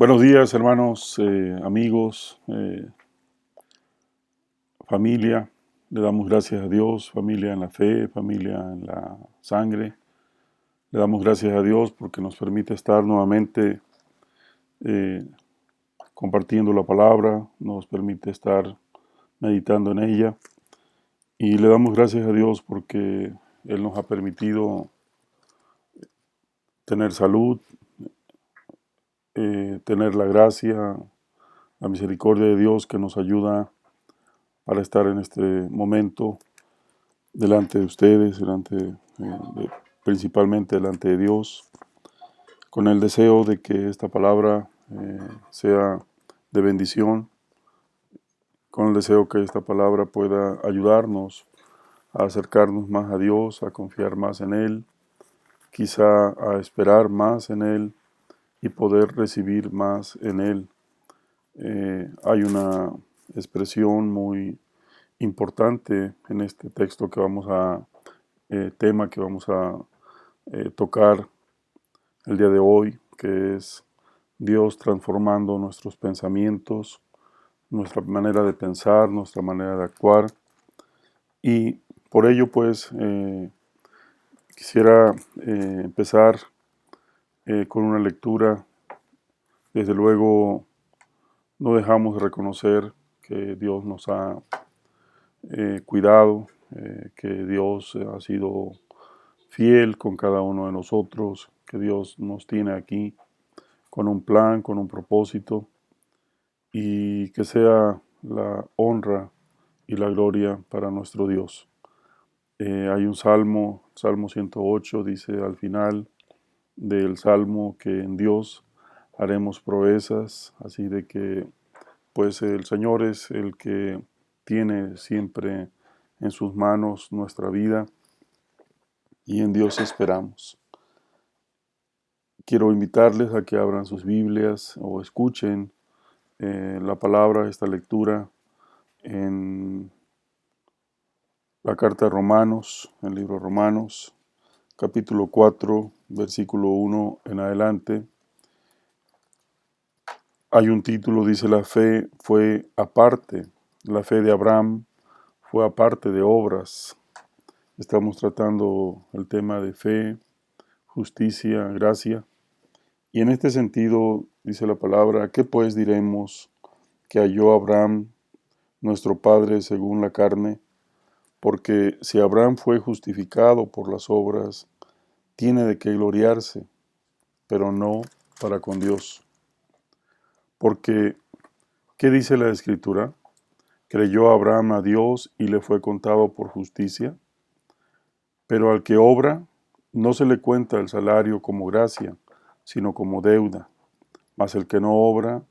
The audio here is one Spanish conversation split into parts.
Buenos días, hermanos, amigos, familia. Le damos gracias a Dios, familia en la fe, familia en la sangre. Le damos gracias a Dios porque nos permite estar nuevamente eh, compartiendo la palabra, nos permite estar meditando en ella. Y le damos gracias a Dios porque Él nos ha permitido tener salud, tener la gracia, la misericordia de Dios que nos ayuda para estar en este momento delante de ustedes, principalmente delante de Dios, con el deseo de que esta palabra sea de bendición, con el deseo que esta palabra pueda ayudarnos a acercarnos más a Dios, a confiar más en Él, quizá a esperar más en Él y poder recibir más en Él. Hay una expresión muy importante en este texto tema que vamos a tocar el día de hoy, que es Dios transformando nuestros pensamientos, nuestra manera de pensar, nuestra manera de actuar. Y por ello, pues, quisiera empezar con una lectura. Desde luego, no dejamos de reconocer que Dios nos ha cuidado, que Dios ha sido fiel con cada uno de nosotros, que Dios nos tiene aquí con un plan, con un propósito, y que sea la honra y la gloria para nuestro Dios. Hay un Salmo 108, dice al final del Salmo que en Dios haremos proezas, así de que pues el Señor es el que tiene siempre en sus manos nuestra vida y en Dios esperamos. Quiero invitarles a que abran sus Biblias o escuchen la palabra, esta lectura en la carta de Romanos, el libro de Romanos, capítulo 4, versículo 1 en adelante. Hay un título, dice: la fe fue aparte, la fe de Abraham fue aparte de obras. Estamos tratando el tema de fe, justicia, gracia. Y en este sentido, dice la palabra: ¿qué pues diremos que halló Abraham, nuestro padre según la carne? Porque si Abraham fue justificado por las obras, tiene de qué gloriarse, pero no para con Dios. Porque, ¿qué dice la Escritura? Creyó Abraham a Dios y le fue contado por justicia. Pero al que obra, no se le cuenta el salario como gracia, sino como deuda. Mas el que no obra,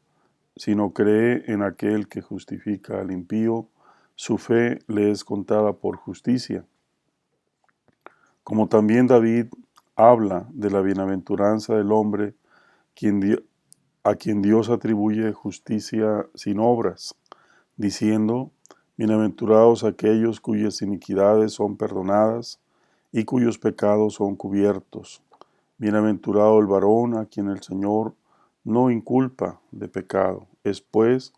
sino cree en aquel que justifica al impío, su fe le es contada por justicia. Como también David habla de la bienaventuranza del hombre a quien Dios atribuye justicia sin obras, diciendo: bienaventurados aquellos cuyas iniquidades son perdonadas y cuyos pecados son cubiertos. Bienaventurado el varón a quien el Señor no inculpa de pecado. Es pues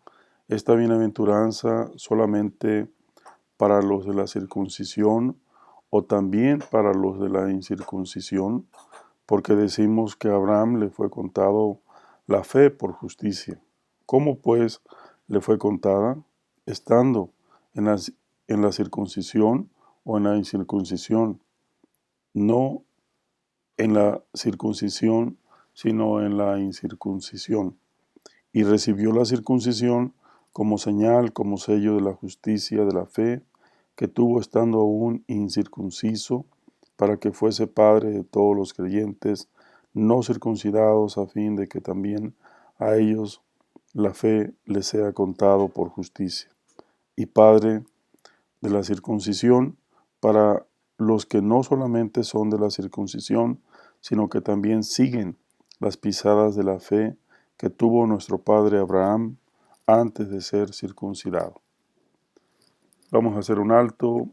esta bienaventuranza solamente para los de la circuncisión o también para los de la incircuncisión, porque decimos que a Abraham le fue contado la fe por justicia. ¿Cómo pues le fue contada? Estando en la circuncisión o en la incircuncisión, no en la circuncisión, sino en la incircuncisión. Y recibió la circuncisión como señal, como sello de la justicia de la fe, que tuvo estando aún incircunciso, para que fuese padre de todos los creyentes no circuncidados, a fin de que también a ellos la fe les sea contado por justicia. Y padre de la circuncisión para los que no solamente son de la circuncisión, sino que también siguen las pisadas de la fe que tuvo nuestro padre Abraham antes de ser circuncidado. Vamos a hacer un alto.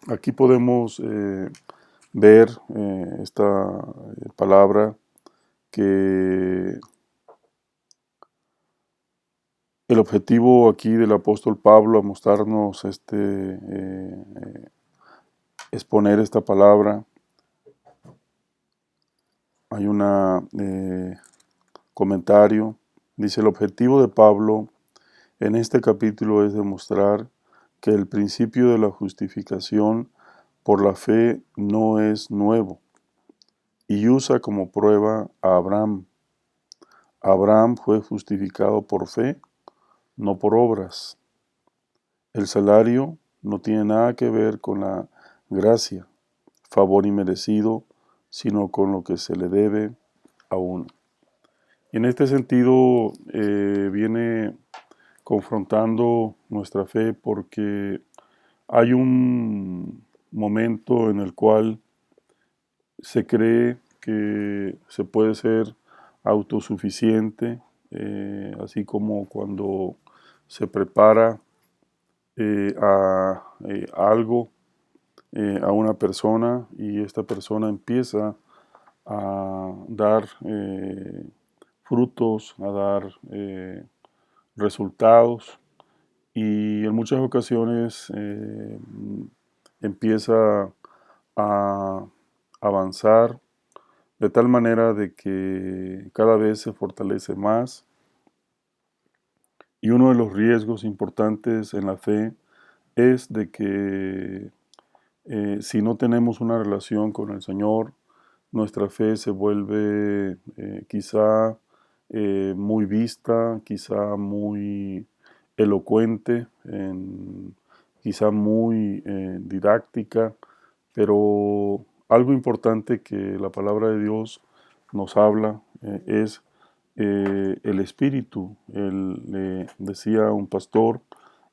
Aquí podemos ver esta palabra que El objetivo aquí del apóstol Pablo a mostrarnos exponer esta palabra, hay un comentario, dice: el objetivo de Pablo en este capítulo es demostrar que el principio de la justificación por la fe no es nuevo, y usa como prueba a Abraham. Abraham fue justificado por fe, no por obras. El salario no tiene nada que ver con la gracia, favor inmerecido, sino con lo que se le debe a uno. Y en este sentido viene confrontando nuestra fe, porque hay un momento en el cual se cree que se puede ser autosuficiente, así como cuando se prepara a algo, a una persona, y esta persona empieza a dar frutos, a dar resultados, y en muchas ocasiones empieza a avanzar de tal manera de que cada vez se fortalece más. Y uno de los riesgos importantes en la fe es de que si no tenemos una relación con el Señor, nuestra fe se vuelve quizá muy vista, quizá muy elocuente, quizá muy didáctica, pero algo importante que la palabra de Dios nos habla es el espíritu. Le decía un pastor,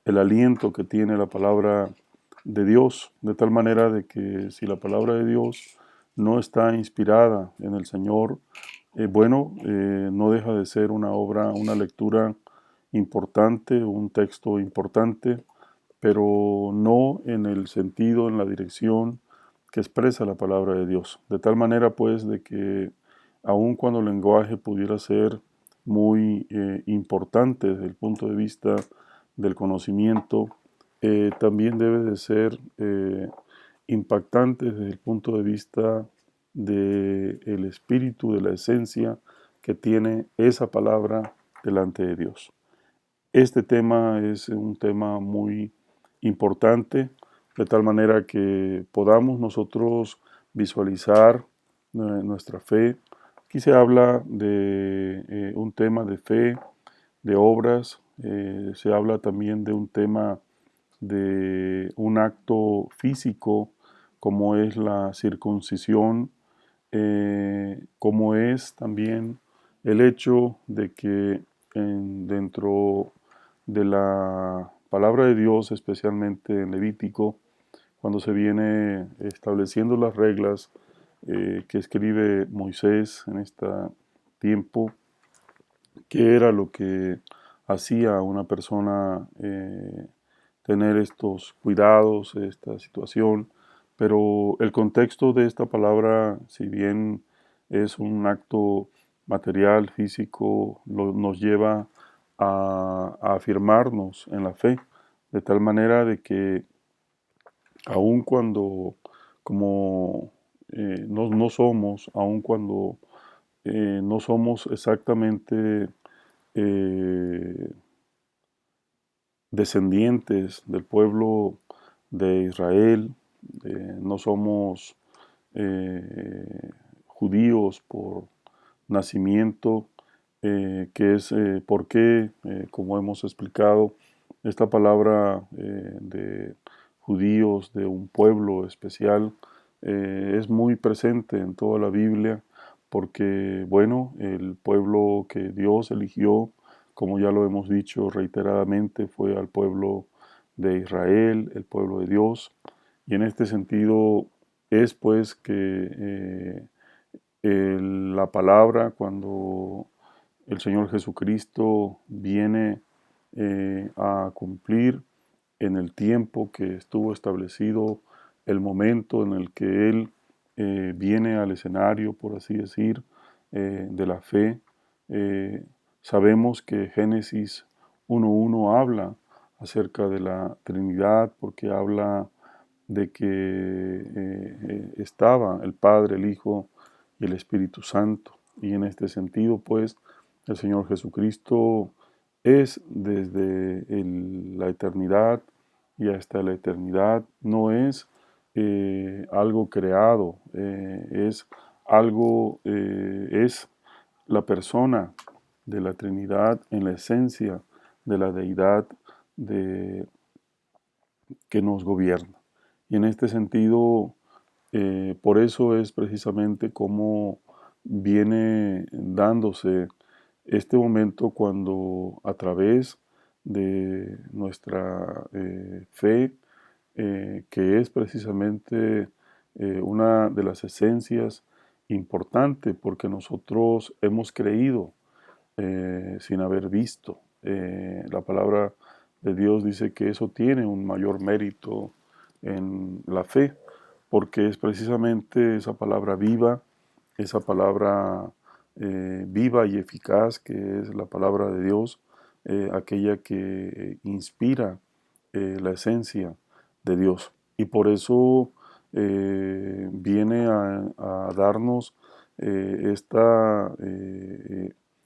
el aliento que tiene la palabra de Dios, de tal manera de que si la palabra de Dios no está inspirada en el Señor, no deja de ser una obra, una lectura importante, un texto importante, pero no en el sentido, en la dirección que expresa la palabra de Dios. De tal manera, pues, de que aun cuando el lenguaje pudiera ser muy importante desde el punto de vista del conocimiento, también debe de ser impactante desde el punto de vista del espíritu, de la esencia que tiene esa palabra delante de Dios. Este tema es un tema muy importante, de tal manera que podamos nosotros visualizar nuestra fe. Aquí se habla de un tema de fe, de obras, se habla también de un tema de un acto físico, como es la circuncisión, como es también el hecho de que dentro de la palabra de Dios, especialmente en Levítico, cuando se viene estableciendo las reglas que escribe Moisés en este tiempo, qué era lo que hacía una persona tener estos cuidados, esta situación, pero el contexto de esta palabra, si bien es un acto material, físico, nos lleva a afirmarnos en la fe, de tal manera de que aun cuando como no somos, aun cuando no somos exactamente eh, descendientes del pueblo de Israel, no somos judíos por nacimiento, que es por qué, como hemos explicado, esta palabra de judíos, de un pueblo especial, es muy presente en toda la Biblia, porque, bueno, el pueblo que Dios eligió, como ya lo hemos dicho reiteradamente, fue al pueblo de Israel, el pueblo de Dios, y en este sentido es pues que la palabra, cuando el Señor Jesucristo viene a cumplir en el tiempo que estuvo establecido, el momento en el que Él viene al escenario, por así decir, de la fe. Sabemos que Génesis 1:1 habla acerca de la Trinidad, porque habla de que estaba el Padre, el Hijo y el Espíritu Santo. Y en este sentido, pues, el Señor Jesucristo es desde la eternidad y hasta la eternidad, no es algo creado, es algo, es la persona de la Trinidad en la esencia de la deidad de, que nos gobierna. Y en este sentido, por eso es precisamente como viene dándose este momento cuando a través de nuestra fe, que es precisamente una de las esencias importantes, porque nosotros hemos creído sin haber visto. La palabra de Dios dice que eso tiene un mayor mérito en la fe, porque es precisamente esa palabra viva, esa palabra viva y eficaz que es la palabra de Dios, aquella que inspira la esencia de Dios. Y por eso viene a darnos esta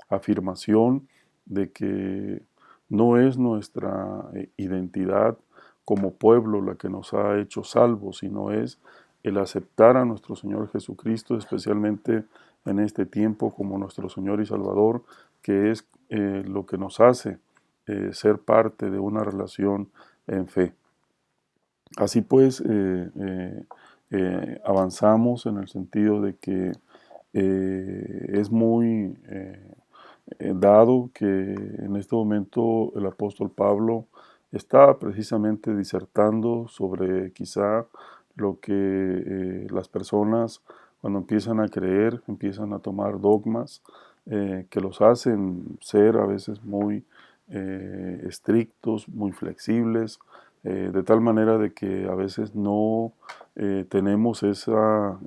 afirmación de que no es nuestra identidad como pueblo la que nos ha hecho salvos, sino es el aceptar a nuestro Señor Jesucristo, especialmente en este tiempo como nuestro Señor y Salvador, que es lo que nos hace ser parte de una relación en fe. Así pues, avanzamos en el sentido de que es muy dado que en este momento el apóstol Pablo está precisamente disertando sobre quizá lo que las personas cuando empiezan a creer, empiezan a tomar dogmas que los hacen ser a veces muy estrictos, muy flexibles, de tal manera de que a veces no tenemos esa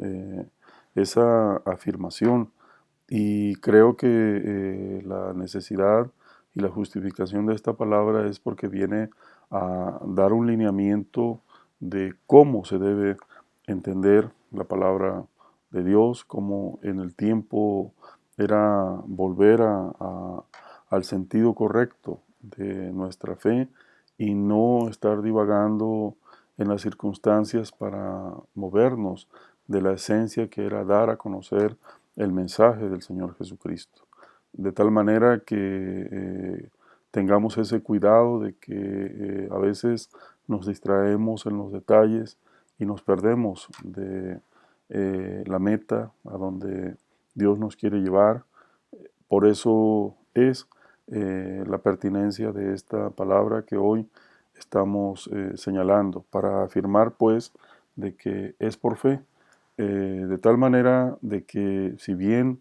afirmación. Y creo que la necesidad y la justificación de esta palabra es porque viene a dar un lineamiento de cómo se debe entender la palabra de Dios, cómo en el tiempo era volver al sentido correcto de nuestra fe y no estar divagando en las circunstancias para movernos de la esencia que era dar a conocer el mensaje del Señor Jesucristo. De tal manera que tengamos ese cuidado de que a veces nos distraemos en los detalles y nos perdemos de la meta a donde Dios nos quiere llevar. Por eso es la pertinencia de esta palabra que hoy estamos señalando, para afirmar pues de que es por fe, de tal manera de que si bien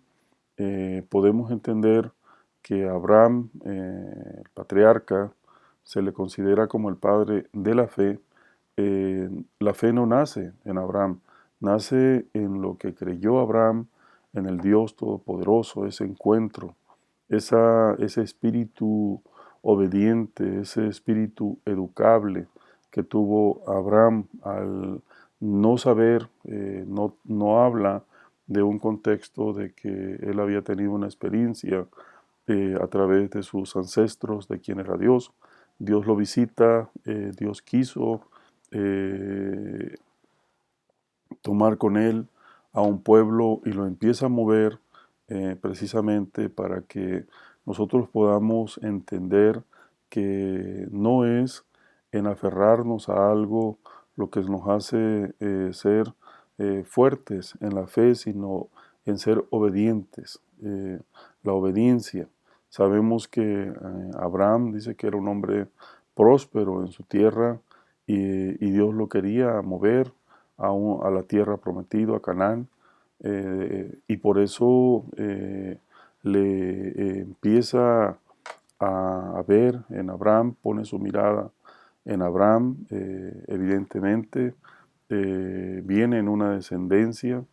podemos entender que Abraham, el patriarca, se le considera como el padre de la fe no nace en Abraham, nace en lo que creyó Abraham, en el Dios Todopoderoso, ese encuentro, ese espíritu obediente, ese espíritu educable que tuvo Abraham al no saber, no habla de un contexto de que él había tenido una experiencia a través de sus ancestros, de quién era Dios. Dios lo visita, Dios quiso eh, tomar con él a un pueblo y lo empieza a mover precisamente para que nosotros podamos entender que no es en aferrarnos a algo lo que nos hace ser fuertes en la fe, sino en ser obedientes. La obediencia. Sabemos que Abraham dice que era un hombre próspero en su tierra y Dios lo quería mover a la tierra prometida, a Canaán, y por eso le empieza a ver en Abraham, pone su mirada en Abraham, evidentemente viene en una descendencia,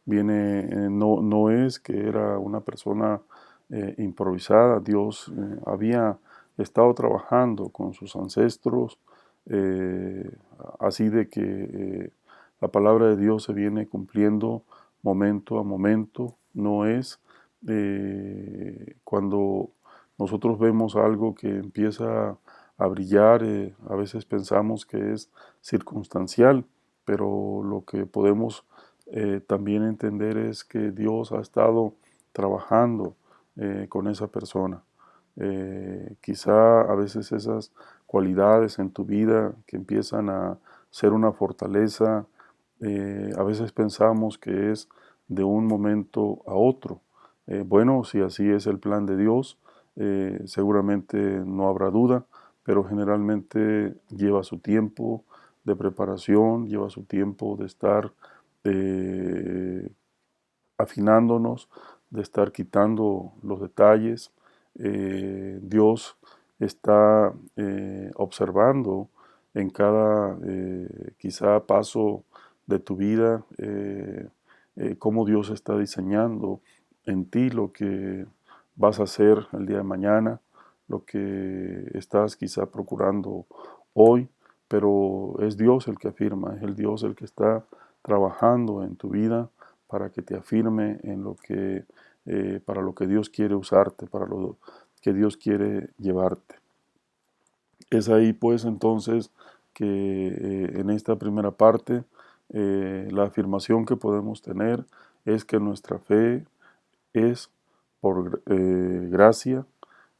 viene, no es que era una persona improvisada, Dios había estado trabajando con sus ancestros, así de que la palabra de Dios se viene cumpliendo momento a momento. No es cuando nosotros vemos algo que empieza a brillar, a veces pensamos que es circunstancial, pero lo que podemos también entender es que Dios ha estado trabajando con esa persona. Quizá a veces esas cualidades en tu vida que empiezan a ser una fortaleza, a veces pensamos que es de un momento a otro. Bueno, si así es el plan de Dios, seguramente no habrá duda, pero generalmente lleva su tiempo de preparación, lleva su tiempo de estar eh, afinándonos, de estar quitando los detalles. Dios está observando en cada quizá paso de tu vida cómo Dios está diseñando en ti lo que vas a hacer el día de mañana, lo que estás quizá procurando hoy, pero es Dios el que afirma, es el Dios el que está trabajando en tu vida para que te afirme en lo que, para lo que Dios quiere usarte, para lo que Dios quiere llevarte. Es ahí pues entonces que en esta primera parte la afirmación que podemos tener es que nuestra fe es por gracia,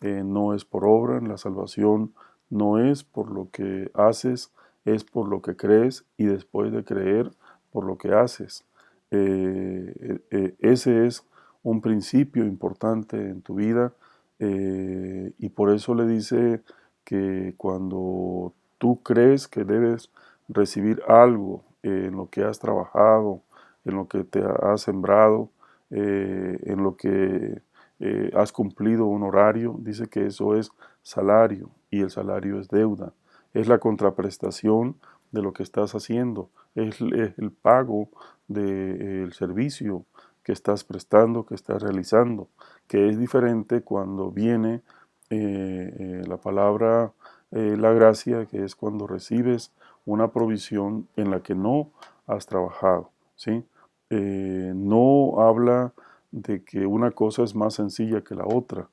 no es por obra, la salvación no es por lo que haces, es por lo que crees y después de creer por lo que haces. Ese es un principio importante en tu vida y por eso le dice que cuando tú crees que debes recibir algo en lo que has trabajado, en lo que te has sembrado, en lo que has cumplido un horario, dice que eso es salario y el salario es deuda. Es la contraprestación de lo que estás haciendo, es el pago del servicio que estás prestando, que estás realizando, que es diferente cuando viene la palabra la gracia, que es cuando recibes una provisión en la que no has trabajado, ¿sí? No habla de que una cosa es más sencilla que la otra.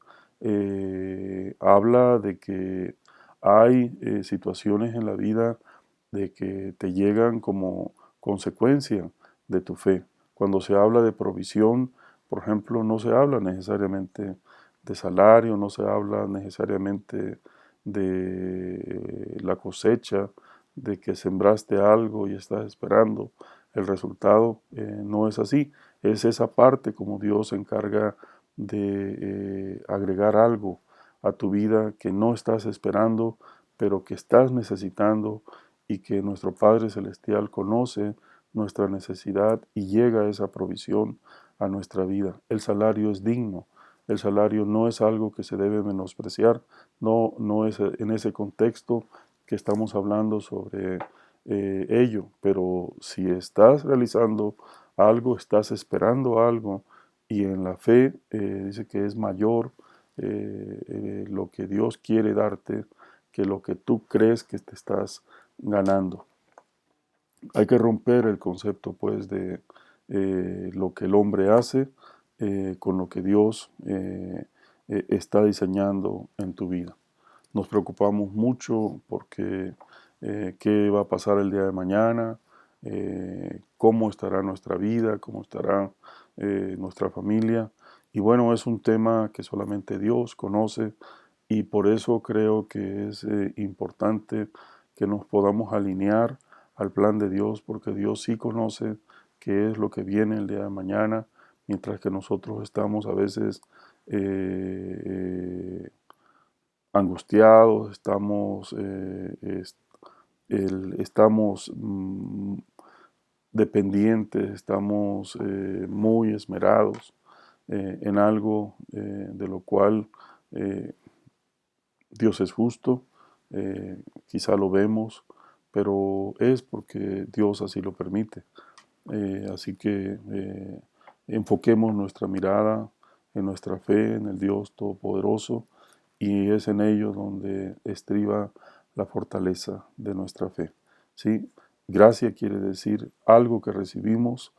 Habla de que hay situaciones en la vida de que te llegan como consecuencia de tu fe. Cuando se habla de provisión, por ejemplo, no se habla necesariamente de salario, no se habla necesariamente de la cosecha, de que sembraste algo y estás esperando el resultado. No es así, es esa parte como Dios se encarga de agregar algo a tu vida que no estás esperando, pero que estás necesitando y que nuestro Padre Celestial conoce nuestra necesidad y llega esa provisión a nuestra vida. El salario es digno, el salario no es algo que se debe menospreciar, no es en ese contexto que estamos hablando sobre ello, pero si estás realizando algo, estás esperando algo y en la fe dice que es mayor lo que Dios quiere darte que lo que tú crees que te estás ganando. Hay que romper el concepto pues de lo que el hombre hace con lo que Dios está diseñando en tu vida. Nos preocupamos mucho porque qué va a pasar el día de mañana, cómo estará nuestra vida, cómo estará nuestra familia. Y bueno, es un tema que solamente Dios conoce y por eso creo que es importante que nos podamos alinear al plan de Dios, porque Dios sí conoce qué es lo que viene el día de mañana, mientras que nosotros estamos a veces angustiados, estamos dependientes, estamos muy esmerados en algo de lo cual Dios es justo, quizá lo vemos, pero es porque Dios así lo permite. Así que enfoquemos nuestra mirada en nuestra fe, en el Dios Todopoderoso y es en ello donde estriba la fortaleza de nuestra fe. ¿Sí? Gracia quiere decir algo que recibimos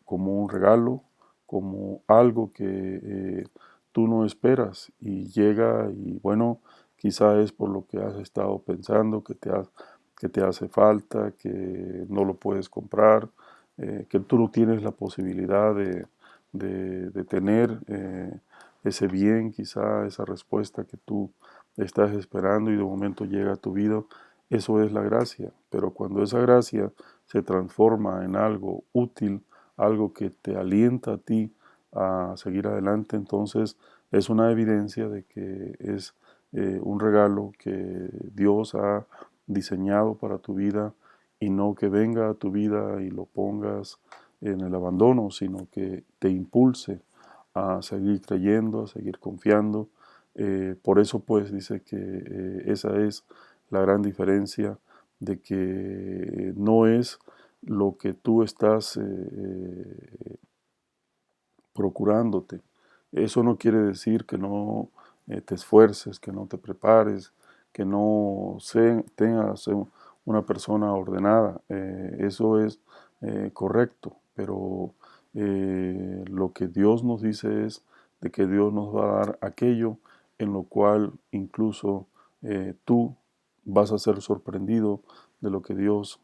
como un regalo, como algo que tú no esperas y llega y bueno, quizá es por lo que has estado pensando, que te hace falta, que no lo puedes comprar, que tú no tienes la posibilidad de tener ese bien, quizá esa respuesta que tú estás esperando y de momento llega a tu vida. Eso es la gracia, pero cuando esa gracia se transforma en algo útil, algo que te alienta a ti a seguir adelante, entonces es una evidencia de que es un regalo que Dios ha diseñado para tu vida y no que venga a tu vida y lo pongas en el abandono, sino que te impulse a seguir creyendo, a seguir confiando. Por eso pues dice que esa es la gran diferencia de que no es lo que tú estás procurándote. Eso no quiere decir que no te esfuerces, que no te prepares, que no tengas una persona ordenada. Eso es correcto, pero lo que Dios nos dice es de que Dios nos va a dar aquello en lo cual incluso tú vas a ser sorprendido de lo que Dios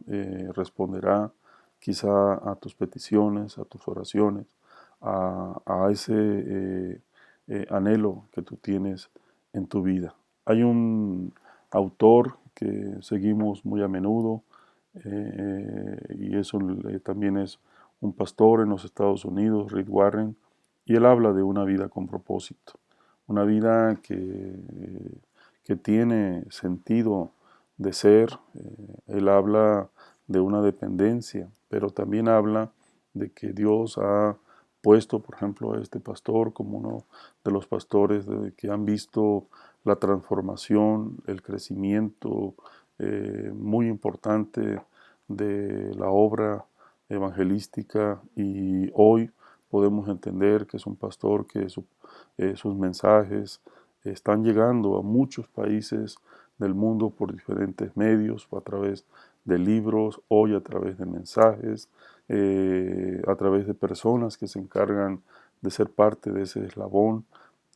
responderá quizá a tus peticiones, a tus oraciones, a ese anhelo que tú tienes en tu vida. Hay un autor que seguimos muy a menudo y eso también es un pastor en los Estados Unidos, Rick Warren, y él habla de una vida con propósito, una vida que tiene sentido de ser. Él habla de una dependencia, pero también habla de que Dios ha puesto, por ejemplo, a este pastor como uno de los pastores que han visto la transformación, el crecimiento muy importante de la obra evangelística y hoy podemos entender que es un pastor que sus mensajes están llegando a muchos países del mundo por diferentes medios, a través de libros, hoy a través de mensajes, a través de personas que se encargan de ser parte de ese eslabón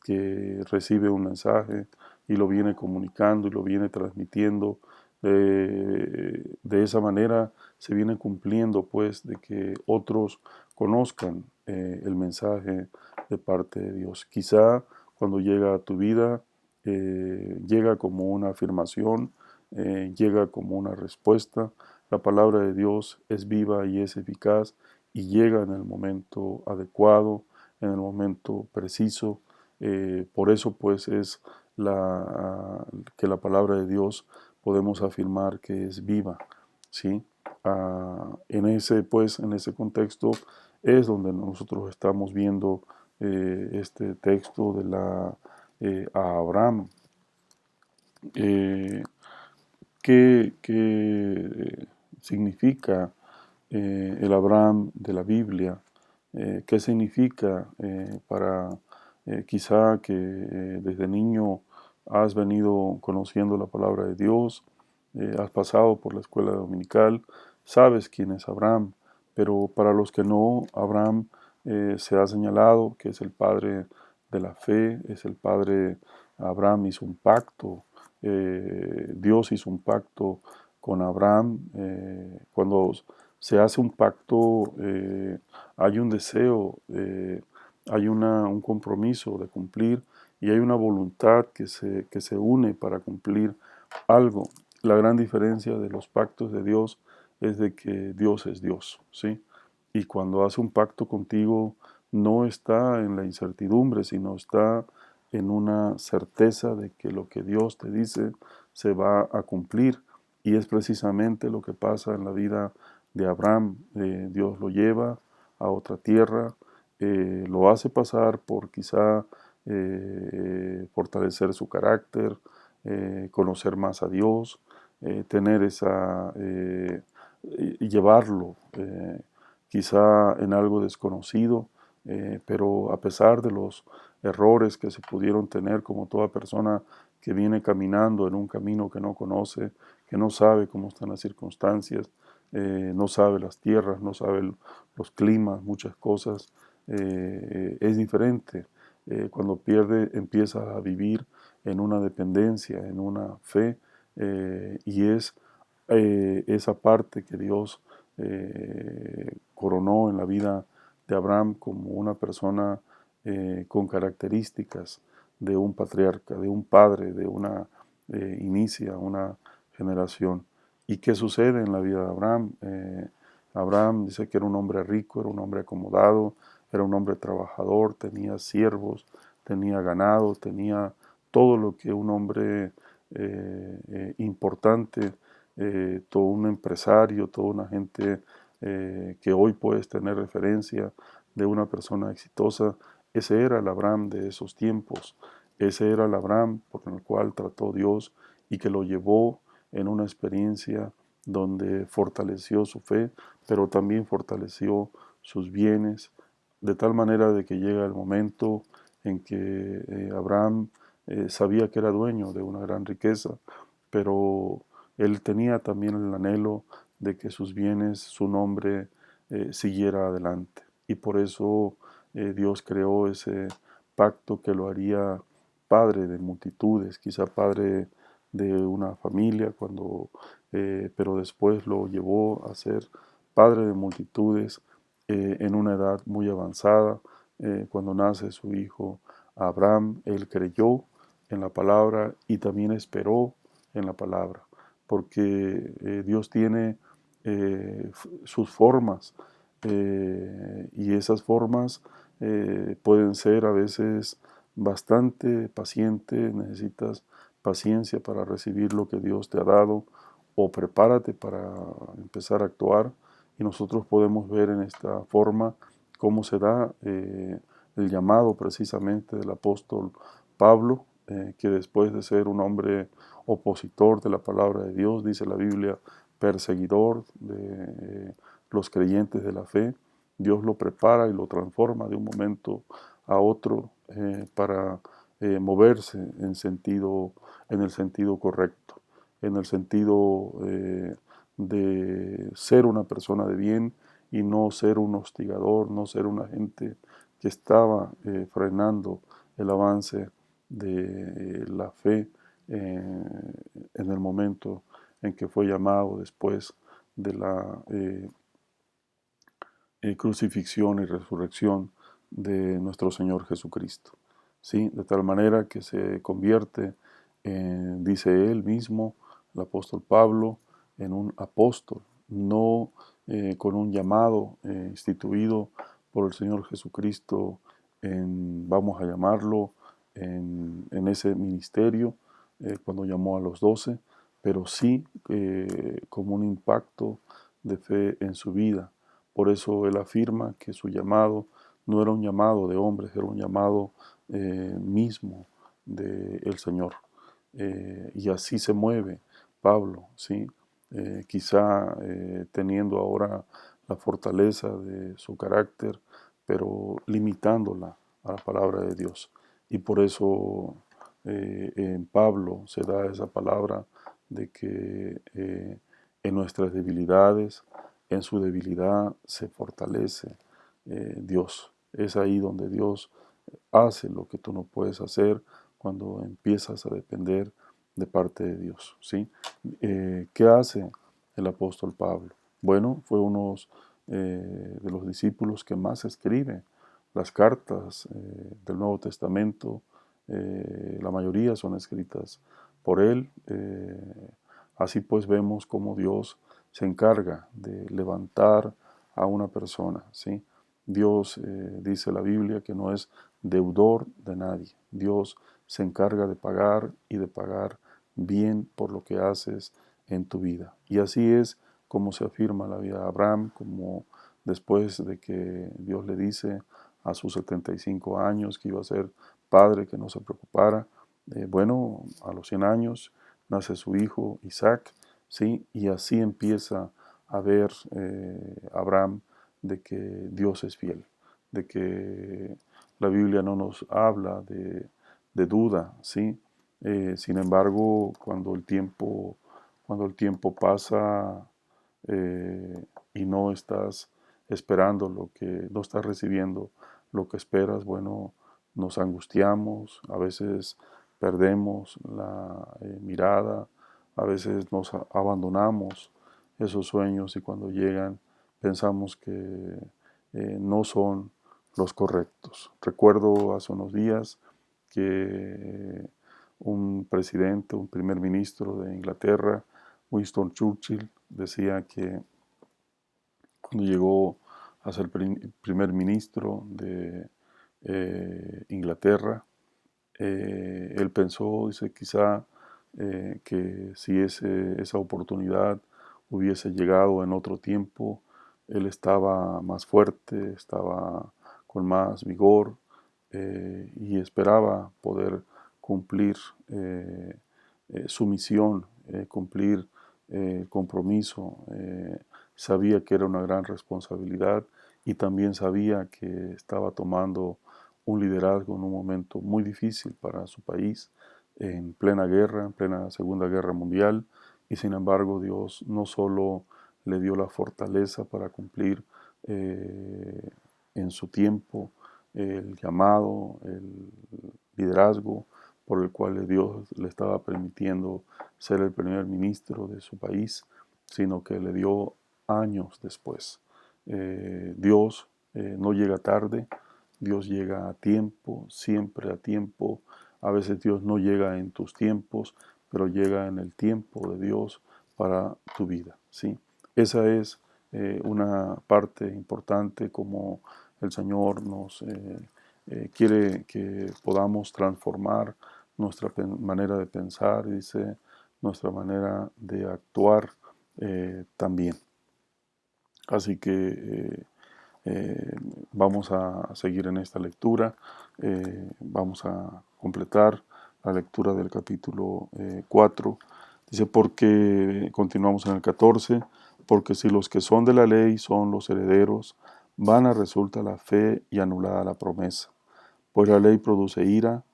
que recibe un mensaje y lo viene comunicando y lo viene transmitiendo. De esa manera se viene cumpliendo pues de que otros conozcan el mensaje de parte de Dios. Quizá cuando llega a tu vida llega como una afirmación, llega como una respuesta. La palabra de Dios es viva y es eficaz y llega en el momento adecuado, en el momento preciso. Por eso pues es que la palabra de Dios podemos afirmar que es viva, ¿sí? En ese contexto es donde nosotros estamos viendo este texto de a Abraham. Eh, ¿Qué significa el Abraham de la Biblia? ¿Qué significa para quizá que desde niño has venido conociendo la palabra de Dios, has pasado por la escuela dominical, sabes quién es Abraham, pero para los que no, Abraham se ha señalado que es el padre de la fe, es el padre. Abraham hizo un pacto, Dios hizo un pacto con Abraham. Cuando se hace un pacto, hay un deseo, hay un compromiso de cumplir y hay una voluntad que se une para cumplir algo. La gran diferencia de los pactos de Dios es de que Dios es Dios, ¿sí? Y cuando hace un pacto contigo, no está en la incertidumbre, sino está en una certeza de que lo que Dios te dice se va a cumplir. Y es precisamente lo que pasa en la vida de Abraham. Dios lo lleva a otra tierra, lo hace pasar por quizá fortalecer su carácter, conocer más a Dios, tener y llevarlo quizá en algo desconocido, pero a pesar de los errores que se pudieron tener, como toda persona que viene caminando en un camino que no conoce, que no sabe cómo están las circunstancias, no sabe las tierras, no sabe los climas, muchas cosas, es diferente. Cuando empieza a vivir en una dependencia, en una fe, y es esa parte que Dios coronó en la vida de Abraham como una persona con características de un patriarca, de un padre, de una inicia una generación. ¿Y qué sucede en la vida de Abraham? Abraham dice que era un hombre rico, era un hombre acomodado, era un hombre trabajador, tenía siervos, tenía ganado, tenía todo lo que un hombre importante, todo un empresario, toda una gente que hoy puedes tener referencia de una persona exitosa. Ese era el Abraham de esos tiempos, ese era el Abraham por el cual trató Dios y que lo llevó en una experiencia donde fortaleció su fe, pero también fortaleció sus bienes, de tal manera de que llega el momento en que Abraham sabía que era dueño de una gran riqueza, pero él tenía también el anhelo de que sus bienes, su nombre, siguiera adelante. Y por eso Dios creó ese pacto que lo haría padre de multitudes, quizá padre de una familia, pero después lo llevó a ser padre de multitudes en una edad muy avanzada. Cuando nace su hijo Abraham, él creyó en la palabra y también esperó en la palabra, porque Dios tiene sus formas y esas formas pueden ser a veces bastante paciente, necesitas paciencia para recibir lo que Dios te ha dado o prepárate para empezar a actuar y nosotros podemos ver en esta forma cómo se da el llamado precisamente del apóstol Pablo, que después de ser un hombre opositor de la palabra de Dios, dice la Biblia, perseguidor de los creyentes de la fe, Dios lo prepara y lo transforma de un momento a otro para moverse en el sentido correcto, en el sentido de ser una persona de bien y no ser un hostigador, no ser un agente que estaba frenando el avance de la fe en el momento en que fue llamado después de la crucifixión y resurrección de nuestro Señor Jesucristo. ¿Sí? De tal manera que se convierte, dice él mismo, el apóstol Pablo, en un apóstol, no con un llamado instituido por el Señor Jesucristo vamos a llamarlo, en ese ministerio, cuando llamó a los 12, pero sí como un impacto de fe en su vida. Por eso él afirma que su llamado no era un llamado de hombres, era un llamado mismo del Señor. Y así se mueve Pablo, ¿sí? Quizá teniendo ahora la fortaleza de su carácter, pero limitándola a la palabra de Dios. Y por eso en Pablo se da esa palabra de que en nuestras debilidades, en su debilidad se fortalece Dios. Es ahí donde Dios hace lo que tú no puedes hacer cuando empiezas a depender de parte de Dios. ¿Sí? ¿Qué hace el apóstol Pablo? Bueno, fue uno de los discípulos que más escribe las cartas del Nuevo Testamento. La mayoría son escritas por él. Así pues vemos cómo Dios se encarga de levantar a una persona, ¿sí? Dios, dice la Biblia, que no es deudor de nadie. Dios se encarga de pagar y de pagar bien por lo que haces en tu vida. Y así es como se afirma la vida de Abraham, como después de que Dios le dice a sus 75 años que iba a ser padre, que no se preocupara. Bueno, a los 100 años nace su hijo Isaac, ¿sí? Y así empieza a ver Abraham de que Dios es fiel. de que la Biblia no nos habla de duda, ¿sí? Sin embargo, cuando el tiempo pasa y no estás esperando no estás recibiendo lo que esperas, bueno, nos angustiamos, a veces perdemos la mirada, a veces nos abandonamos esos sueños y cuando llegan pensamos que no son los correctos. Recuerdo hace unos días que un presidente, un primer ministro de Inglaterra, Winston Churchill, decía que cuando llegó a ser primer ministro de Inglaterra, él pensó, dice, quizá que si esa oportunidad hubiese llegado en otro tiempo, él estaba más fuerte, estaba con más vigor y esperaba poder cumplir su misión, cumplir el compromiso. Sabía que era una gran responsabilidad y también sabía que estaba tomando un liderazgo en un momento muy difícil para su país, en plena guerra, en plena Segunda Guerra Mundial, y sin embargo Dios no solo le dio la fortaleza para cumplir en su tiempo el llamado, el liderazgo por el cual Dios le estaba permitiendo ser el primer ministro de su país, sino que le dio años después. Dios no llega tarde, Dios llega a tiempo, siempre a tiempo. A veces Dios no llega en tus tiempos, pero llega en el tiempo de Dios para tu vida, ¿sí? Esa es una parte importante como el Señor nos quiere que podamos transformar nuestra manera de pensar, dice, nuestra manera de actuar también. Así que vamos a seguir en esta lectura, vamos a completar la lectura del capítulo 4. Dice, porque, continuamos en el 14, porque si los que son de la ley son los herederos, vana resulta la fe y anulada la promesa. Pues la ley produce ira,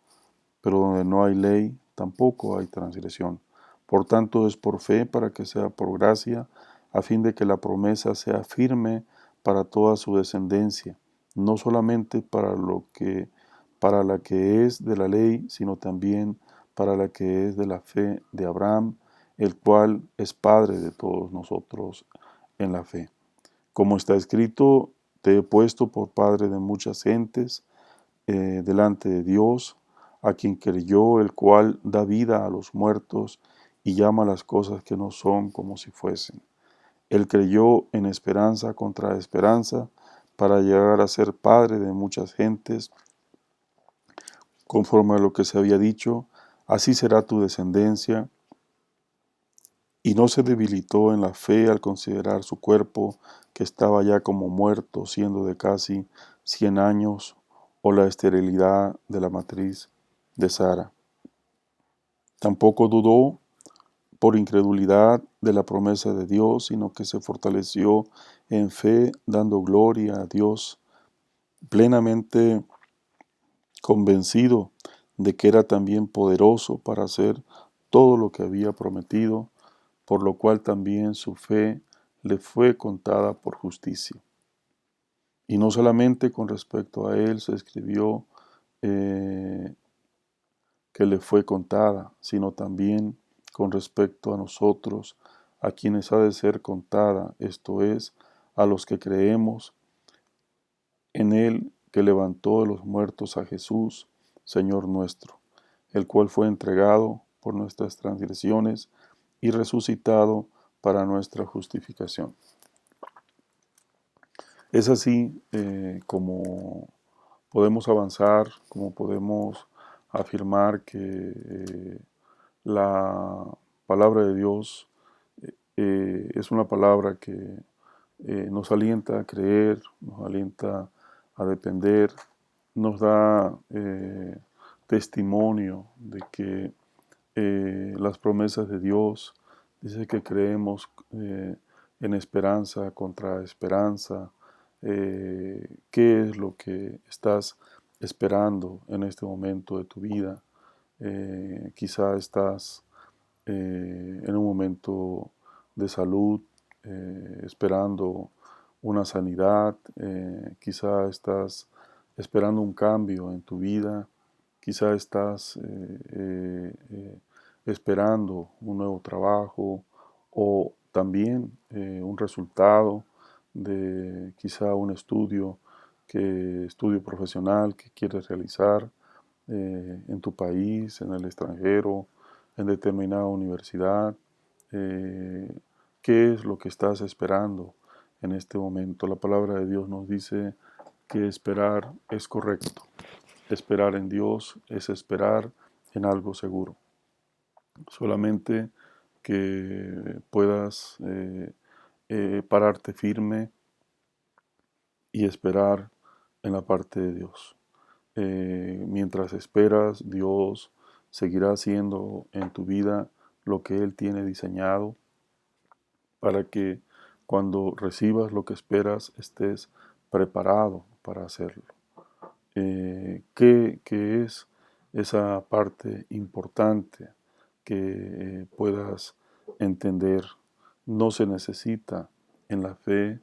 pero donde no hay ley, tampoco hay transgresión. Por tanto, es por fe para que sea por gracia, a fin de que la promesa sea firme para toda su descendencia, no solamente para la que es de la ley, sino también para la que es de la fe de Abraham, el cual es Padre de todos nosotros en la fe. Como está escrito, te he puesto por Padre de muchas gentes, delante de Dios, a quien creyó, el cual da vida a los muertos y llama las cosas que no son como si fuesen. Él creyó en esperanza contra esperanza para llegar a ser padre de muchas gentes, conforme a lo que se había dicho, así será tu descendencia, y no se debilitó en la fe al considerar su cuerpo, que estaba ya como muerto, siendo de casi 100 años, o la esterilidad de la matriz de Sara. Tampoco dudó por incredulidad de la promesa de Dios, sino que se fortaleció en fe, dando gloria a Dios, plenamente convencido de que era también poderoso para hacer todo lo que había prometido, por lo cual también su fe le fue contada por justicia. Y no solamente con respecto a él se escribió que le fue contada, sino también con respecto a nosotros, a quienes ha de ser contada, esto es, a los que creemos en él que levantó de los muertos a Jesús, Señor nuestro, el cual fue entregado por nuestras transgresiones y resucitado para nuestra justificación. Es así como podemos avanzar, como podemos afirmar que la palabra de Dios es una palabra que nos alienta a creer, nos alienta a depender, nos da testimonio de que las promesas de Dios, dice que creemos en esperanza contra esperanza, ¿Qué es lo que estás esperando en este momento de tu vida? Quizá estás en un momento de salud, esperando una sanidad, quizá estás esperando un cambio en tu vida, quizá estás esperando un nuevo trabajo o también un resultado de quizá un estudio profesional que quieres realizar en tu país, en el extranjero, en determinada universidad. eh, ¿Qué es lo que estás esperando en este momento? La palabra de Dios nos dice que esperar es correcto. Esperar en Dios es esperar en algo seguro. Solamente que puedas pararte firme y esperar en la parte de Dios. Mientras esperas, Dios seguirá haciendo en tu vida lo que Él tiene diseñado para que cuando recibas lo que esperas estés preparado para hacerlo. ¿Qué es esa parte importante que puedas entender? No se necesita en la fe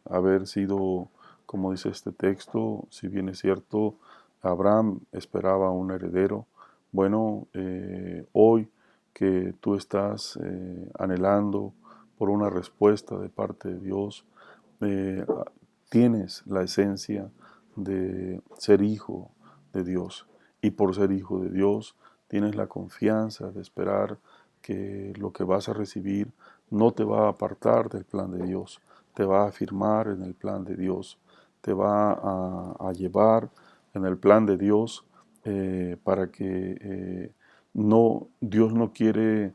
haber sido, como dice este texto, si bien es cierto, Abraham esperaba un heredero. Bueno, hoy que tú estás anhelando por una respuesta de parte de Dios, eh, tienes la esencia de ser hijo de Dios. Y por ser hijo de Dios, tienes la confianza de esperar que lo que vas a recibir no te va a apartar del plan de Dios, te va a afirmar en el plan de Dios, te va a llevar en el plan de Dios para que Dios no quiere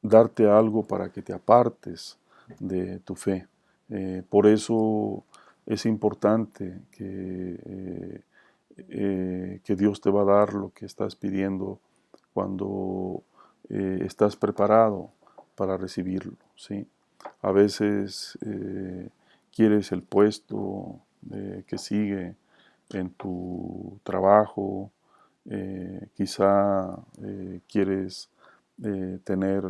darte algo para que te apartes de tu fe. Por eso es importante que Dios te va a dar lo que estás pidiendo cuando estás preparado para recibirlo. ¿Sí? A veces quieres el puesto que sigue en tu trabajo, quizá quieres tener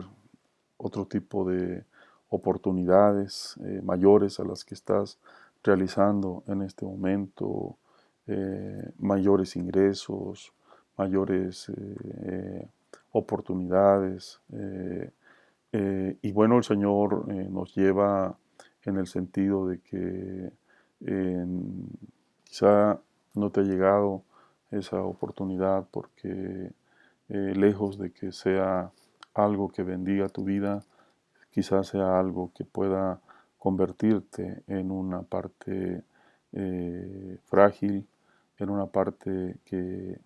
otro tipo de oportunidades mayores a las que estás realizando en este momento, mayores ingresos, mayores oportunidades. Y bueno, el Señor nos lleva en el sentido de que quizá no te ha llegado esa oportunidad porque lejos de que sea algo que bendiga tu vida, quizás sea algo que pueda convertirte en una parte frágil, en una parte que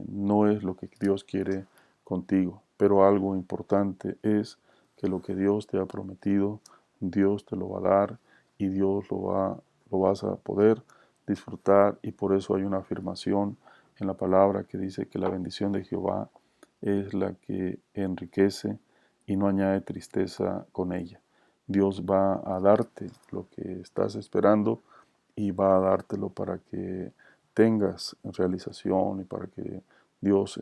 no es lo que Dios quiere contigo. Pero algo importante es que lo que Dios te ha prometido, Dios te lo va a dar y Dios lo vas a poder disfrutar, y por eso hay una afirmación en la palabra que dice que la bendición de Jehová es la que enriquece y no añade tristeza con ella. Dios va a darte lo que estás esperando y va a dártelo para que tengas realización y para que Dios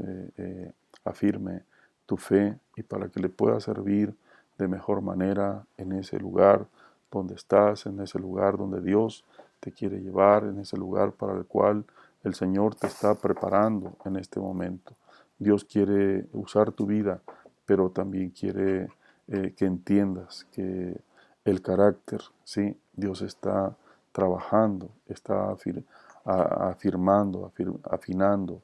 afirme tu fe y para que le pueda servir de mejor manera en ese lugar donde estás, en ese lugar donde Dios te quiere llevar, en ese lugar para el cual el Señor te está preparando en este momento. Dios quiere usar tu vida, pero también quiere que entiendas que el carácter, ¿sí? Dios está trabajando, está afirmando, afinando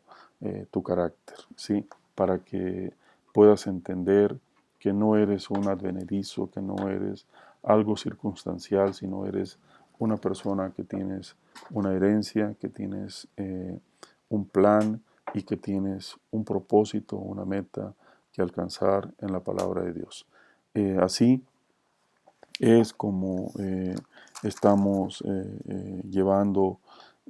tu carácter, ¿sí? Para que puedas entender que no eres un advenedizo, que no eres algo circunstancial, sino eres una persona que tienes una herencia, que tienes un plan y que tienes un propósito, una meta que alcanzar en la palabra de Dios. Así es como estamos llevando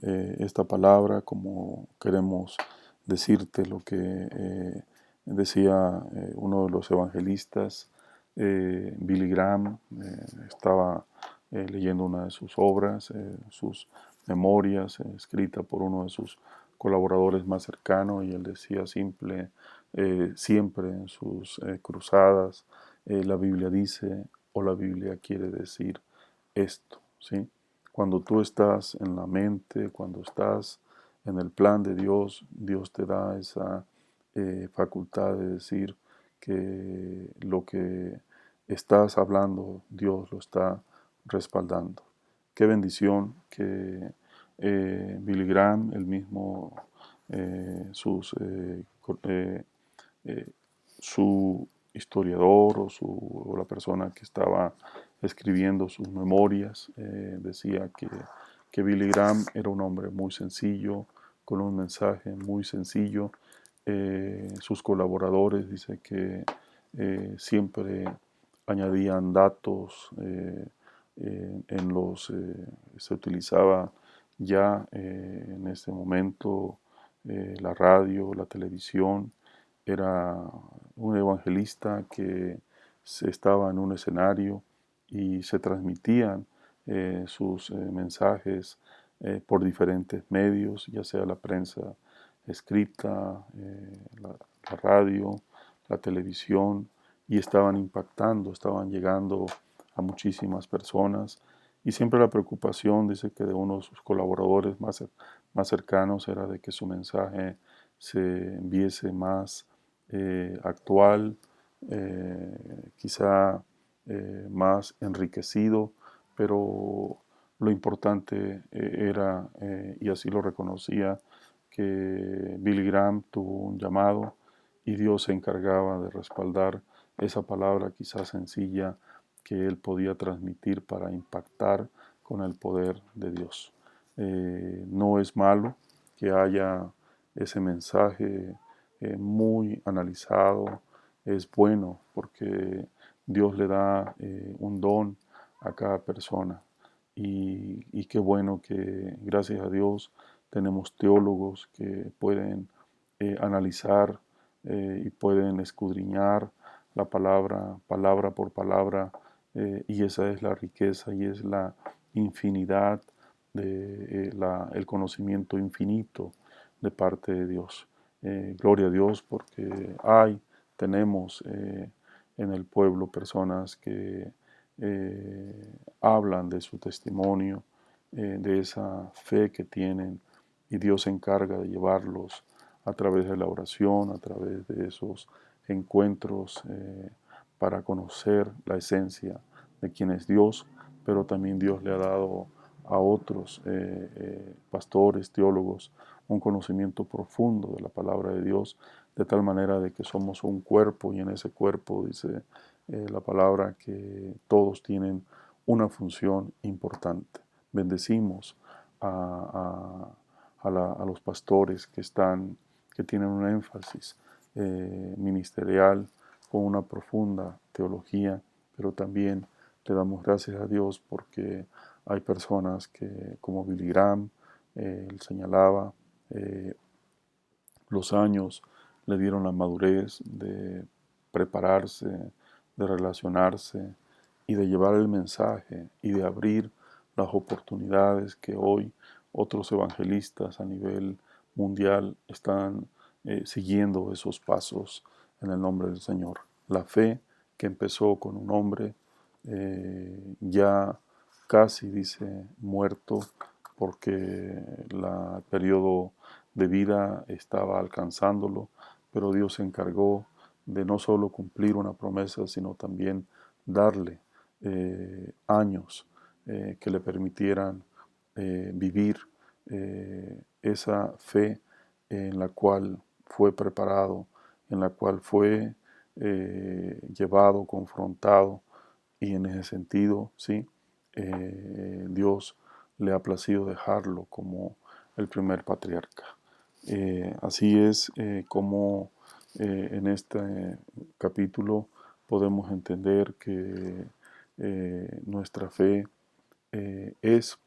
esta palabra, como queremos decirte lo que decía uno de los evangelistas, Billy Graham estaba leyendo una de sus obras, sus memorias, escrita por uno de sus colaboradores más cercanos, y él decía siempre en sus cruzadas, la Biblia dice o la Biblia quiere decir esto, ¿sí? Cuando tú estás en la mente, cuando estás en el plan de Dios, Dios te da esa facultad de decir que lo que estás hablando, Dios lo está respaldando. Qué bendición que Billy Graham, el mismo, eh, su historiador o la persona que estaba escribiendo sus memorias, decía que Billy Graham era un hombre muy sencillo, con un mensaje muy sencillo. Sus colaboradores dice que siempre añadían datos se utilizaba ya en este momento la radio, la televisión. Era un evangelista que se estaba en un escenario y se transmitían sus mensajes por diferentes medios, ya sea la prensa escrita, la radio, la televisión, y estaban impactando, estaban llegando a muchísimas personas. Y siempre la preocupación, dice que de uno de sus colaboradores más cercanos, era de que su mensaje se enviese más actual, quizá más enriquecido, pero lo importante era, y así lo reconocía, que Billy Graham tuvo un llamado y Dios se encargaba de respaldar esa palabra quizás sencilla que él podía transmitir para impactar con el poder de Dios. No es malo que haya ese mensaje muy analizado, es bueno porque Dios le da un don a cada persona. Y qué bueno que, gracias a Dios, tenemos teólogos que pueden analizar y pueden escudriñar la palabra, palabra por palabra, y esa es la riqueza y es la infinidad de el conocimiento infinito de parte de Dios. Gloria a Dios porque tenemos en el pueblo personas que hablan de su testimonio, de esa fe que tienen, y Dios se encarga de llevarlos a través de la oración, a través de esos encuentros para conocer la esencia de quién es Dios, pero también Dios le ha dado a otros pastores, teólogos, un conocimiento profundo de la palabra de Dios, de tal manera de que somos un cuerpo, y en ese cuerpo dice la palabra que todos tienen una función importante. Bendecimos a los pastores que tienen un énfasis ministerial con una profunda teología, pero también le damos gracias a Dios porque hay personas que, como Billy Graham, él señalaba, eh, los años le dieron la madurez de prepararse, de relacionarse y de llevar el mensaje y de abrir las oportunidades que hoy otros evangelistas a nivel mundial están siguiendo esos pasos en el nombre del Señor. La fe que empezó con un hombre ya casi, dice, muerto, porque el periodo de vida estaba alcanzándolo, pero Dios se encargó de no solo cumplir una promesa, sino también darle años que le permitieran vivir esa fe en la cual fue preparado, en la cual fue llevado, confrontado, y en ese sentido, sí, Dios le ha placido dejarlo como el primer patriarca. Así es como en este capítulo podemos entender que nuestra fe es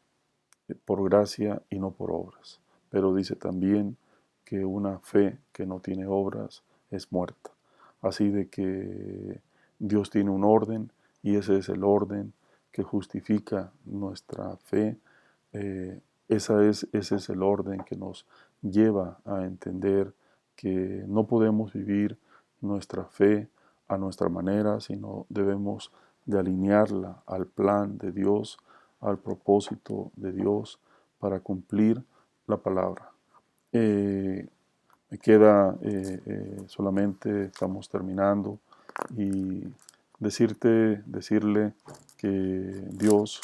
por gracia y no por obras. Pero dice también que una fe que no tiene obras es muerta. Así de que Dios tiene un orden y ese es el orden que justifica nuestra fe. Ese es el orden que nos lleva a entender que no podemos vivir nuestra fe a nuestra manera, sino debemos de alinearla al plan de Dios, al propósito de Dios para cumplir la palabra. Me queda solamente, estamos terminando, y decirle que Dios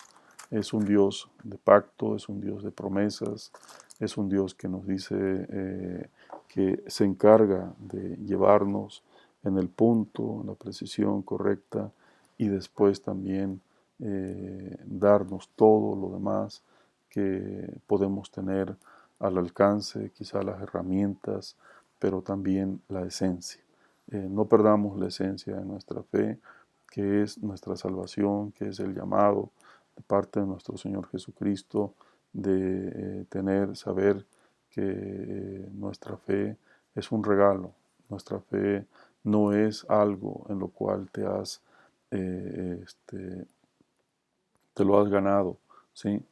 es un Dios de pacto, es un Dios de promesas, es un Dios que nos dice que se encarga de llevarnos en el punto, en la precisión correcta y después también darnos todo lo demás que podemos tener al alcance, quizá las herramientas, pero también la esencia. No perdamos la esencia de nuestra fe, que es nuestra salvación, que es el llamado de parte de nuestro Señor Jesucristo de saber que nuestra fe es un regalo, nuestra fe no es algo en lo cual te lo has ganado, ¿sí?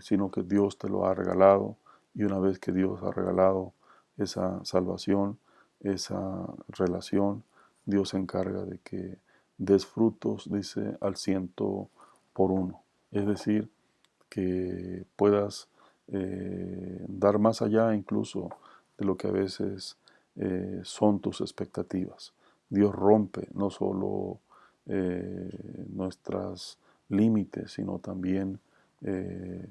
Sino que Dios te lo ha regalado, y una vez que Dios ha regalado esa salvación, esa relación, Dios se encarga de que des frutos, dice, al 100 por 1. Es decir, que puedas dar más allá incluso de lo que a veces son tus expectativas. Dios rompe no solo nuestros límites, sino también eh,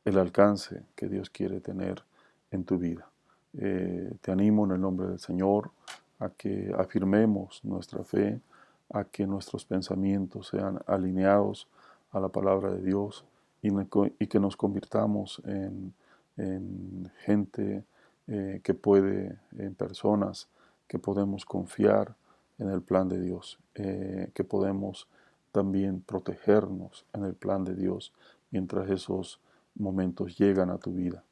el alcance que Dios quiere tener en tu vida. Te animo en el nombre del Señor a que afirmemos nuestra fe, a que nuestros pensamientos sean alineados a la palabra de Dios y que nos convirtamos en gente en personas que podemos confiar en el plan de Dios, que podemos también protegernos en el plan de Dios mientras esos momentos llegan a tu vida.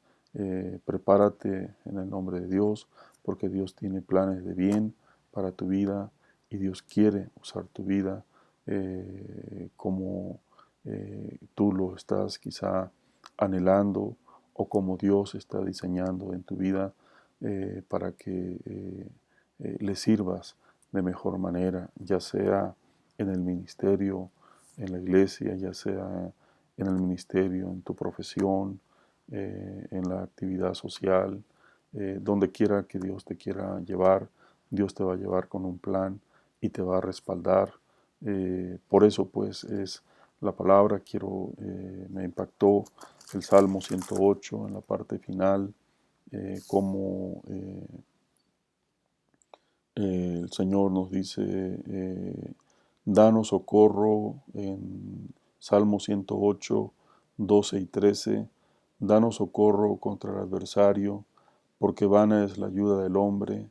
Prepárate en el nombre de Dios, porque Dios tiene planes de bien para tu vida y Dios quiere usar tu vida como tú lo estás quizá anhelando, o como Dios está diseñando en tu vida para que le sirvas de mejor manera, ya sea en el ministerio, en la iglesia, ya sea en el ministerio, en tu profesión, en la actividad social, donde quiera que Dios te quiera llevar. Dios te va a llevar con un plan y te va a respaldar. Por eso pues es la palabra. Me impactó el Salmo 108 en la parte final, como el Señor nos dice, danos socorro en Salmo 108, 12 y 13, danos socorro contra el adversario, porque vana es la ayuda del hombre,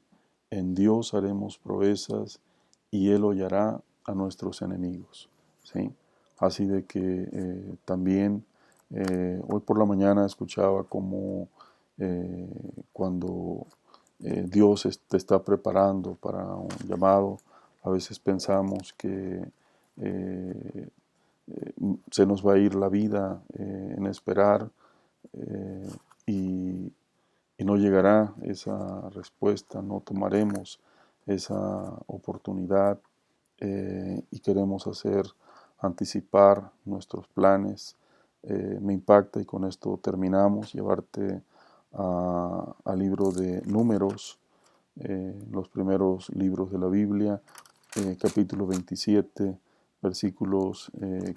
en Dios haremos proezas y Él hollará a nuestros enemigos. ¿Sí? Así de que también hoy por la mañana escuchaba como cuando Dios te está preparando para un llamado. A veces pensamos que eh, se nos va a ir la vida en esperar eh, y, y no llegará esa respuesta, no tomaremos esa oportunidad y queremos anticipar nuestros planes. Me impacta, y con esto terminamos, llevarte al libro de Números, los primeros libros de la Biblia, capítulo 27, versículos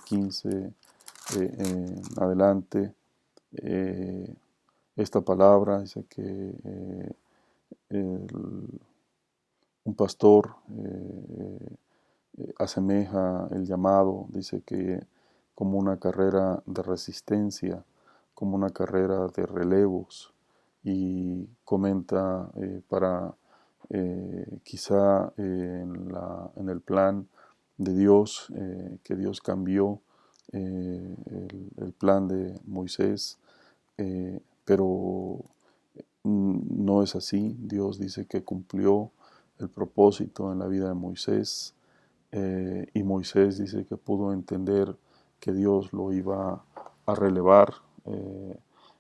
15 en adelante. Eh, Esta palabra dice que un pastor asemeja el llamado, dice que como una carrera de resistencia, como una carrera de relevos, y comenta para quizá en el plan de Dios, que Dios cambió el plan de Moisés, pero no es así. Dios dice que cumplió el propósito en la vida de Moisés, y Moisés dice que pudo entender que Dios lo iba a relevar.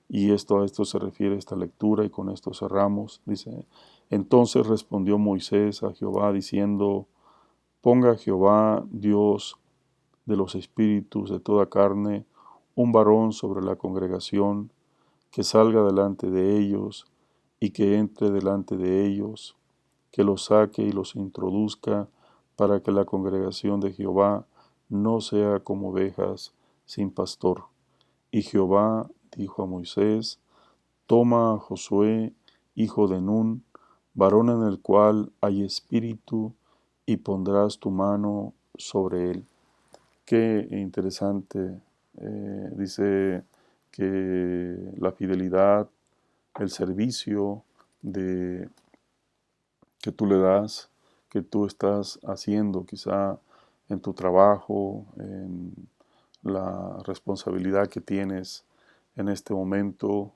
Y a esto se refiere esta lectura, y con esto cerramos. Dice, entonces respondió Moisés a Jehová diciendo, ponga Jehová, Dios de los espíritus de toda carne, un varón sobre la congregación, que salga delante de ellos y que entre delante de ellos, que los saque y los introduzca, para que la congregación de Jehová no sea como ovejas sin pastor. Y Jehová dijo a Moisés, toma a Josué, hijo de Nun, varón en el cual hay espíritu, y pondrás tu mano sobre él. Qué interesante. Dice que la fidelidad, el servicio de, que tú le das, que tú estás haciendo quizá en tu trabajo, en la responsabilidad que tienes en este momento.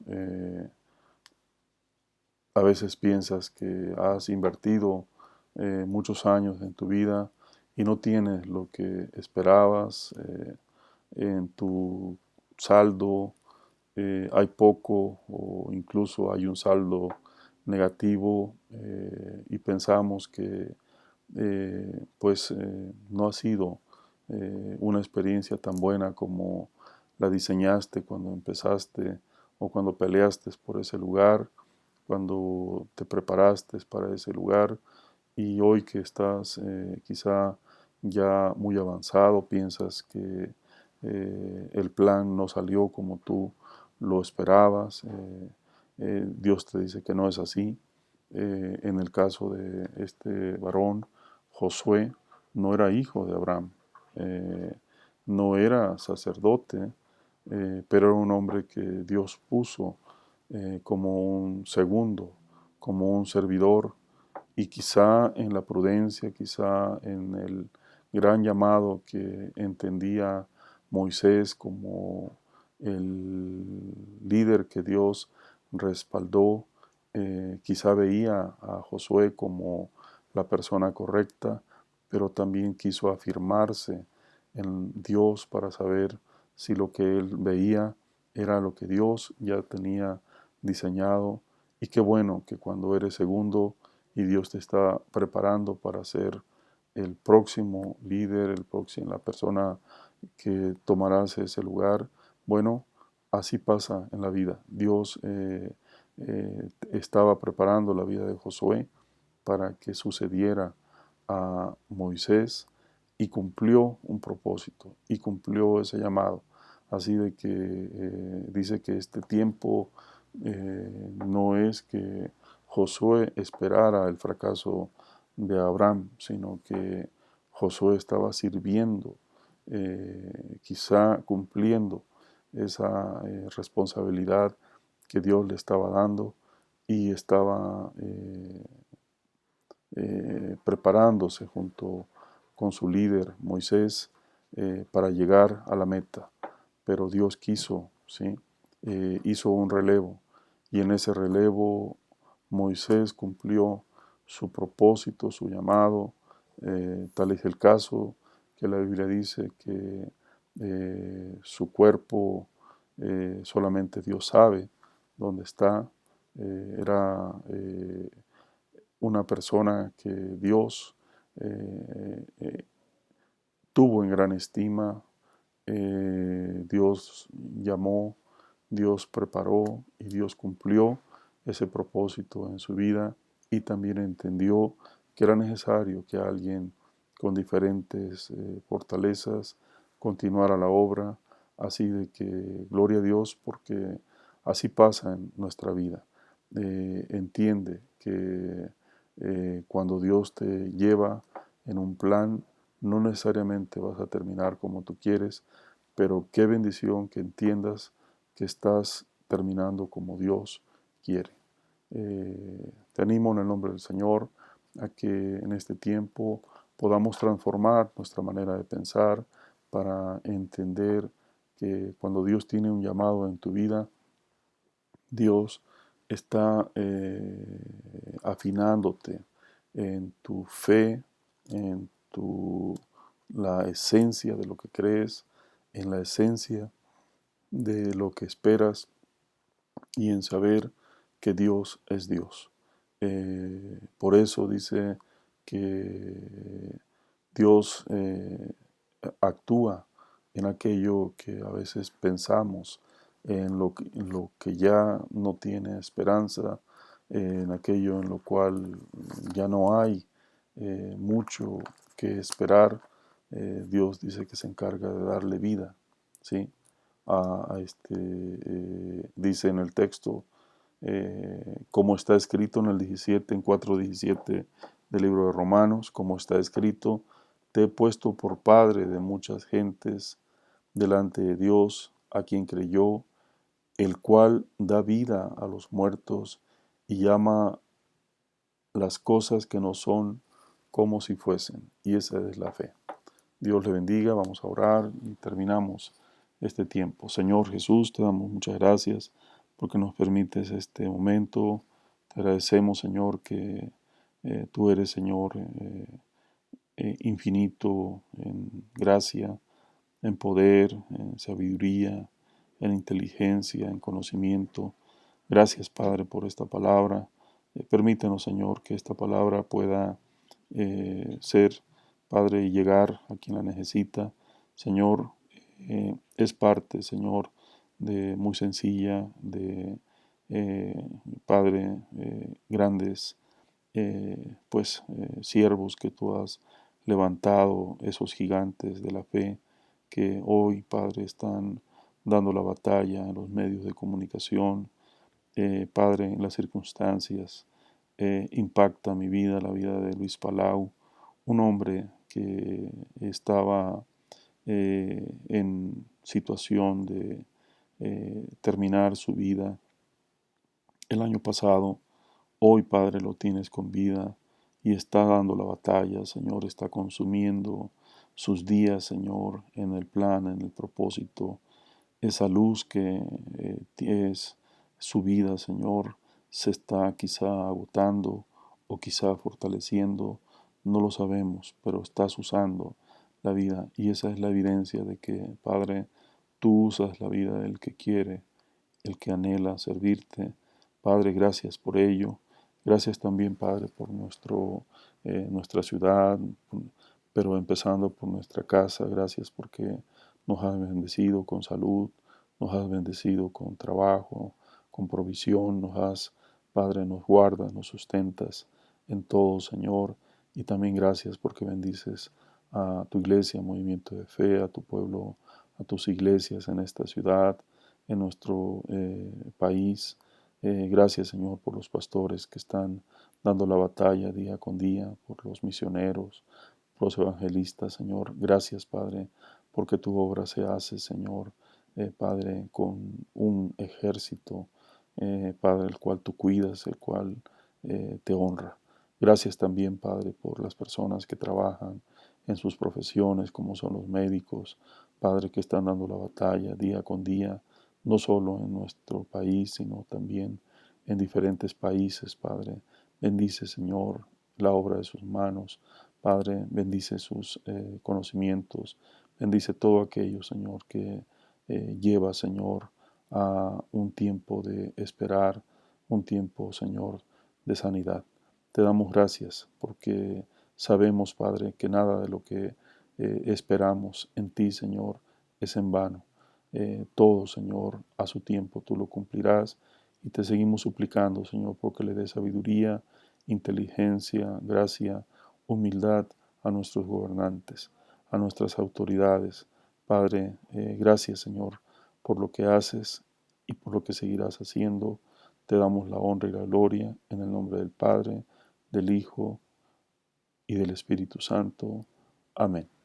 A veces piensas que has invertido muchos años en tu vida y no tienes lo que esperabas. En tu saldo hay poco o incluso hay un saldo negativo, y pensamos que no ha sido una experiencia tan buena como la diseñaste cuando empezaste o cuando peleaste por ese lugar, cuando te preparaste para ese lugar, y hoy que estás quizá ya muy avanzado, piensas que el plan no salió como tú lo esperabas. Dios te dice que no es así. En el caso de este varón, Josué no era hijo de Abraham, eh, no era sacerdote, pero era un hombre que Dios puso como un segundo, como un servidor, y quizá en la prudencia, quizá en el gran llamado que entendía Moisés como el líder que Dios respaldó, quizá veía a Josué como la persona correcta, pero también quiso afirmarse en Dios para saber si lo que él veía era lo que Dios ya tenía diseñado. Y qué bueno que cuando eres segundo y Dios te está preparando para ser el próximo líder, la persona que tomarás ese lugar, bueno, así pasa en la vida. Dios estaba preparando la vida de Josué para que sucediera a Moisés, y cumplió un propósito y cumplió ese llamado. Así de que dice que este tiempo no es que Josué esperara el fracaso de Abraham, sino que Josué estaba sirviendo, quizá cumpliendo esa responsabilidad que Dios le estaba dando, y estaba preparándose junto con su líder Moisés para llegar a la meta. Pero Dios quiso, ¿sí? Hizo un relevo, y en ese relevo Moisés cumplió su propósito, su llamado. Tal es el caso que la Biblia dice que su cuerpo solamente Dios sabe dónde está. Era una persona que Dios tuvo en gran estima. Dios llamó, Dios preparó y Dios cumplió ese propósito en su vida, y también entendió que era necesario que alguien con diferentes fortalezas continuara la obra. Así de que gloria a Dios, porque así pasa en nuestra vida. Entiende que cuando Dios te lleva en un plan, no necesariamente vas a terminar como tú quieres, pero qué bendición que entiendas que estás terminando como Dios quiere. Te animo en el nombre del Señor a que en este tiempo podamos transformar nuestra manera de pensar para entender que cuando Dios tiene un llamado en tu vida, Dios está afinándote en tu fe, en la esencia de lo que crees, en la esencia de lo que esperas y en saber que Dios es Dios. Por eso dice que Dios actúa en aquello que a veces pensamos, en lo que ya no tiene esperanza, en aquello en lo cual ya no hay mucho que esperar. Dios dice que se encarga de darle vida, ¿sí? Dice en el texto, como está escrito en el 17, en 4:17 del libro de Romanos, como está escrito, te he puesto por padre de muchas gentes delante de Dios, a quien creyó, el cual da vida a los muertos y llama las cosas que no son como si fuesen. Y esa es la fe. Dios le bendiga, vamos a orar y terminamos este tiempo. Señor Jesús, te damos muchas gracias porque nos permites este momento. Te agradecemos, Señor, que tú eres, Señor, infinito en gracia, en poder, en sabiduría, en inteligencia, en conocimiento. Gracias, Padre, por esta palabra. Permítenos, Señor, que esta palabra pueda ser, Padre, y llegar a quien la necesita. Señor, es parte, Señor, de muy sencilla, de Padre, grandes siervos que tú has levantado, esos gigantes de la fe que hoy, Padre, están dando la batalla en los medios de comunicación. Padre, en las circunstancias, impacta mi vida, la vida de Luis Palau, un hombre que estaba en situación de terminar su vida el año pasado. Hoy, Padre, lo tienes con vida y está dando la batalla, Señor, está consumiendo sus días, Señor, en el plan, en el propósito. Esa luz que es su vida, Señor, se está quizá agotando o quizá fortaleciendo, no lo sabemos, pero estás usando la vida y esa es la evidencia de que, Padre, tú usas la vida del que quiere, el que anhela servirte. Padre, gracias por ello. Gracias también, Padre, por nuestra ciudad, pero empezando por nuestra casa. Gracias porque nos has bendecido con salud, nos has bendecido con trabajo, con provisión, Padre, nos guardas, nos sustentas en todo, Señor. Y también gracias porque bendices a tu iglesia, movimiento de fe, a tu pueblo, a tus iglesias en esta ciudad, en nuestro país. Gracias, Señor, por los pastores que están dando la batalla día con día, por los misioneros, por los evangelistas, Señor. Gracias, Padre, porque tu obra se hace, Señor, Padre, con un ejército, Padre, el cual tú cuidas, el cual te honra. Gracias también, Padre, por las personas que trabajan en sus profesiones, como son los médicos, Padre, que están dando la batalla día con día, no solo en nuestro país, sino también en diferentes países, Padre. Bendice, Señor, la obra de sus manos. Padre, bendice sus conocimientos. Bendice todo aquello, Señor, que lleva, Señor, a un tiempo de esperar, un tiempo, Señor, de sanidad. Te damos gracias porque sabemos, Padre, que nada de lo que esperamos en ti, Señor, es en vano. Todo, Señor, a su tiempo tú lo cumplirás y te seguimos suplicando, Señor, porque le des sabiduría, inteligencia, gracia, humildad a nuestros gobernantes, a nuestras autoridades. Padre, gracias, Señor, por lo que haces y por lo que seguirás haciendo. Te damos la honra y la gloria en el nombre del Padre, del Hijo y del Espíritu Santo. Amén.